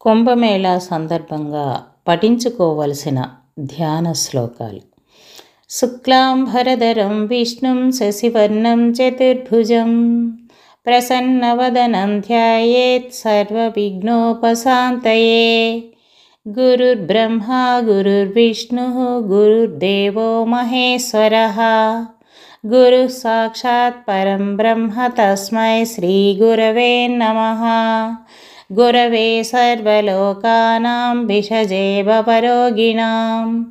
కుంభమేళా సందర్భంగా పఠించుకోవలసిన ధ్యాన శ్లోకాలు. శుక్లాంబరధరం విష్ణుం శశివర్ణం చతుర్భుజం ప్రసన్నవదనం ధ్యాయేత్ సర్వవిఘ్నోపశాంతయే. గురుర్బ్రహ్మా గురుర్విష్ణుః గురుర్దేవో మహేశ్వరః గురుః సాక్షాత్ పరం బ్రహ్మ తస్మై శ్రీ గురవే నమః. గురవే సర్వలోకానాం విషజే భవరోగిణాం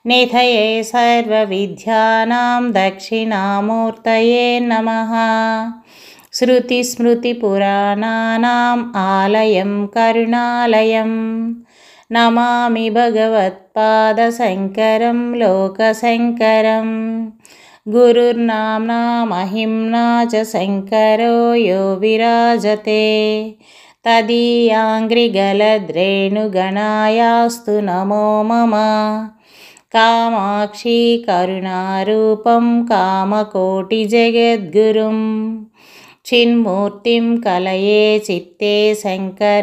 నిధయే సర్వవిద్యానాం దక్షిణామూర్తయే నమః. శృతిస్మృతిపురాణానాం ఆలయం కరుణాలయం నమామి భగవత్పాదశంకరం లోకశంకరం. గురుర్నామ్నా మహిమ్నా చ శంకరో యో విరాజతే తదీయాంఘ్రిగలద్రేణుగణాయాస్తు నమో మమ. కామాక్షి కరుణారూపం కామకోటిజగద్గురుం చిన్మూర్తిం కలయే చిత్తే శంకరాచార్యమవ్యయం.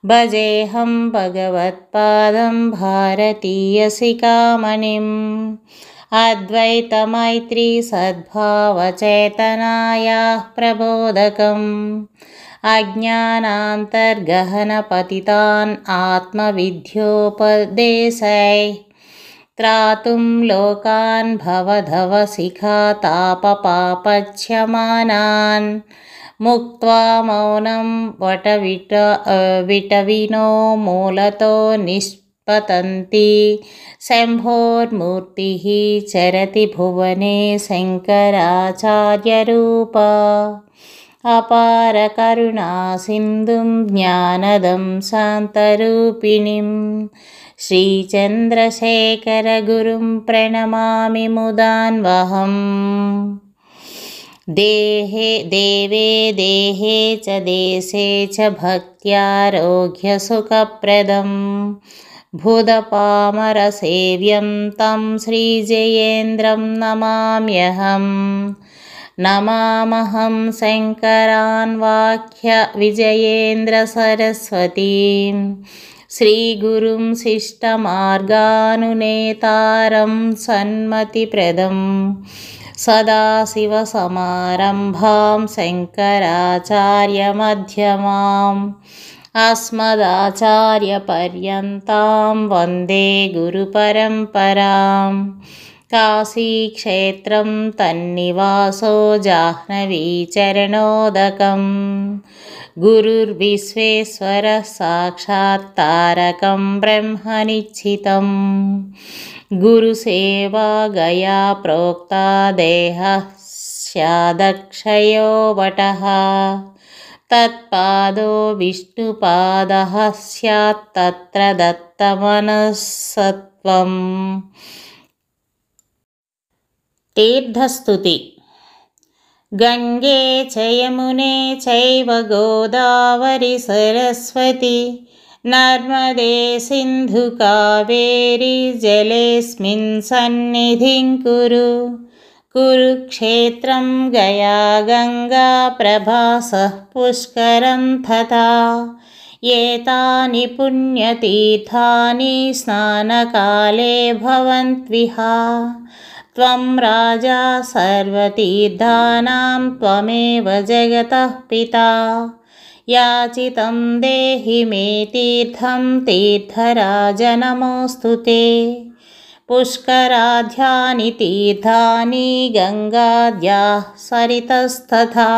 భజేహం భగవత్పాదం భారతీయశిఖామణిం అద్వైతమైత్రీ సద్భావచేతనాయాః ప్రబోధకం అజ్ఞానాంతర్గహనపతితాన్ ఆత్మవిద్యోపదేశైః త్రాతుం లోకాన్ భవధవశిఖాతాపపాపచ్యమానాన్ ముక్త్వా మౌనం విటవినో మూలతో నిష్పతంతి. శంభోర్మూర్తిః చరతి భువనే శంకరాచార్యరూప. అపార కరుణా సింధుం జ్ఞానదం శాంతరూపిణిం శ్రీచంద్రశేఖర గురుం ప్రణమామి ముదాన్వహం. దేవే దేహే చ దేశే చ భక్త్యారోగ్యసుఖప్రదం భూతపామరసేవ్యం తం శ్రీజయేంద్రం నమామ్యహం. నమామహం శంకరాన్ వాక్య విజయేంద్ర సరస్వతీం శ్రీగురుం శిష్టమార్గానునేతారం సన్మతిప్రదం సదాశివసమారంభాం శంకరాచార్యమధ్యమాం అస్మదాచార్యపర్యంతాం వందే గురుపరంపరాం. కాశీక్షేత్రం తన్నివాసో జాహ్నవీచరణోదకం గురుర్విశ్వేశ్వరः సాక్షాత్ తారకం బ్రహ్మనిశ్చితం. గురుసేవా గయా ప్రోక్తా దేహః స్యాదక్షయో వటః తత్పాదో విష్ణుపాదః స్యాత్ తత్ర దత్తమనస్సత్వం. తీర్థస్తుతి. గంగే చ యమునే చైవ గోదావరి సరస్వతి నర్మదే సింధు కావేరీ జలేస్మిన్ సన్నిధిం కురు. కురుక్షేత్రం గయా గంగా ప్రభాసః పుష్కరం తథా ఏతాని పుణ్యతీర్థాని స్నానకాలే భవంత్విహ. త్వం రాజా సర్వతీర్థానాం త్వమేవ జగతః పితా. యాచితం దేహి మే తీర్థం తీర్థరాజ నమోస్తుతే. పుష్కరాధ్యాని తీర్థాని గంగాద్యాః సరితస్తథా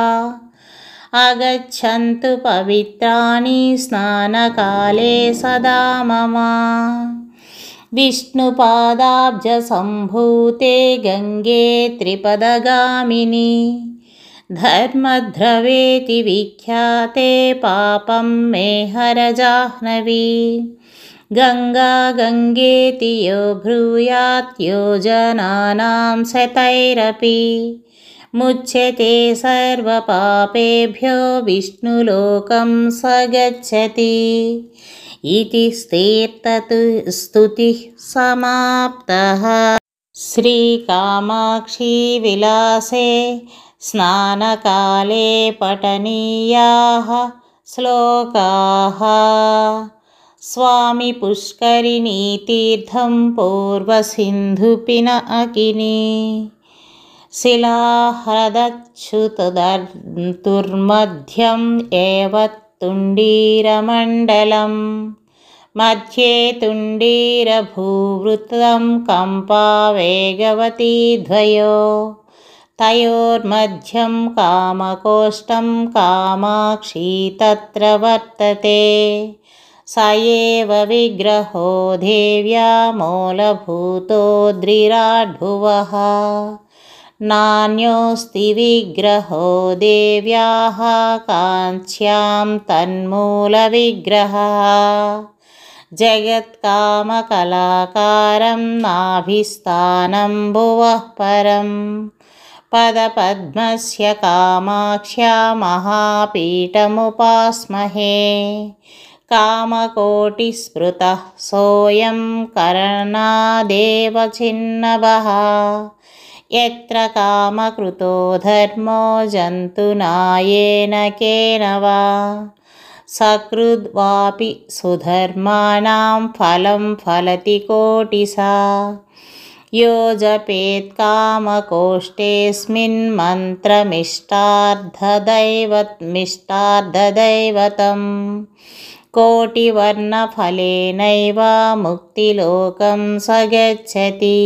ఆగచ్చन्तు పవిత్రాణి స్నానకాలే సదా మమ. విష్ణుపాదాబ్జ సంభూతే గంగే త్రిపదగామిని ధర్మద్రవేతి విఖ్యాతే పాపం మే హర జాహ్నవి. గంగా గంగేతి యో బ్రూయాత్ యోజనానాం శతైరపి ముచ్యతే సర్వపాపేభ్యో విష్ణులోకం సగచ్చతి. ఇతి స్తుతిః సమాప్తః. శ్రీకామాక్షీ విలాసే స్నానకాలే పఠనీయాః श्लोकाः स्वामी पुष्करिणीतीर्थं पूर्वसिन्धुपिनाकिनी शिलाह्रदच्युतदुर्मध्यम् एव तुण्डीरमण्डलम् मध्ये तुण्डीरभूवृतं कम्पावेगवती द्वयो तयोर्मध्यं कामकोष्ठं कामाक्षी तत्र वर्तते स एव विग्रहो देव्या मूलभूतोऽद्रिराड्भुवः नान्योऽस्ति विग्रहो देव्याः काञ्च्यां तन्मूलविग्रहः जगत्कामकलाकारं नाभिस्थानं भुवः परं पदपद्मस्य कामाक्ष्या महापीठमुपास्महे कामकोटिस्मृतः सोऽयं करणादेव छिन्नभः यत्र कामकृतो धर्मो जन्तुना केन वा सकृद्वापि सुधर्माणां फलं फलति कोटिसा यो जपेत् कामकोष्ठेऽस्मिन् मन्त्रमिष्टार्धदैवतं कोटिवर्णफलेनैव मुक्तिलोकं स गच्छति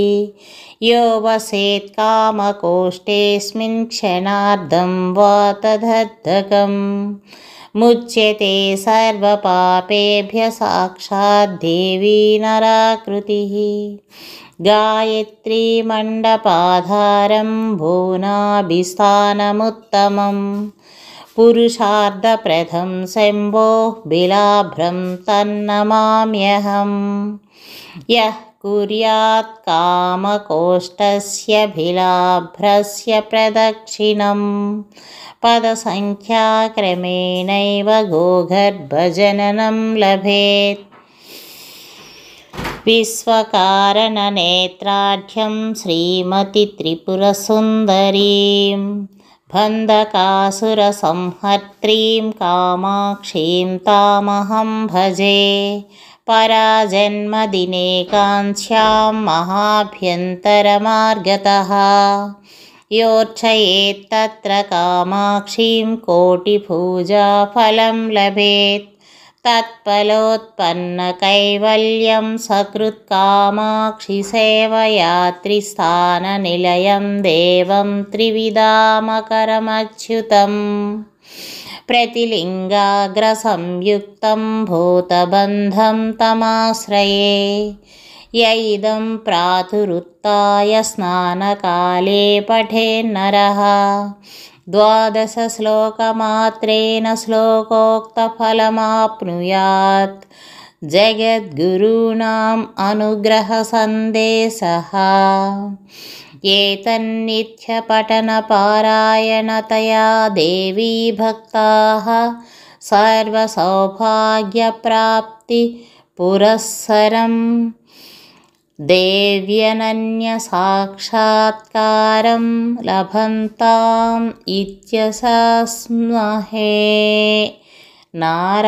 यो वसेत् कामकोष्ठेऽस्मिन् क्षणार्धं वा तदर्धकम् मुच्यते सर्वपापेभ्यः साक्षात् देवी नराकृतिः गायत्रीमण्डपाधारं भुवनाभिस्थानमुत्तमं पुरुषार्थप्रदं शम्भोः बिलाभ्रं तन्नमाम्यहम् यः कुर्यात् कामकोष्ठस्य बिलाभ्रस्य प्रदक्षिणं पदसङ्ख्याक्रमेणैव गोगर्भजननं लभेत् विश्वकारणनेत्राढ्यं श्रीमति त्रिपुरसुन्दरीं बन्धकासुरसंहर्त्रीं कामाक्षीं तामहं भजे पराजन्मदिने काञ्च्यां महाभ्यन्तरमार्गतः योऽर्चयेत्तत्र कामाक्षीं कोटिपूजाफलं लभेत् तत्फलोत्पन्नकैवल्यं सकृत्कामाक्षि सेवयात्रिस्थाननिलयं देवं त्रिविधामकरमच्युतं प्रतिलिङ्गाग्रसंयुक्तं भूतबन्धं तमाश्रये य इदं प्रातरुत्थाय स्नानकाले पठेन्नरः 12 श्लोकमात्रेण श्लोकोक्तफलमाप्नुयात् जगद्गुरूणाम् अनुग्रहसन्देशः एतन्नित्यपठनपारायणतया देवी भक्ताः सर्वसौभाग्यप्राप्तिपुरस्सरम् देव्यनन्यसाक्षात्कारं लभन्ताम् इत्यशास्महे नारायणस्मृतिः।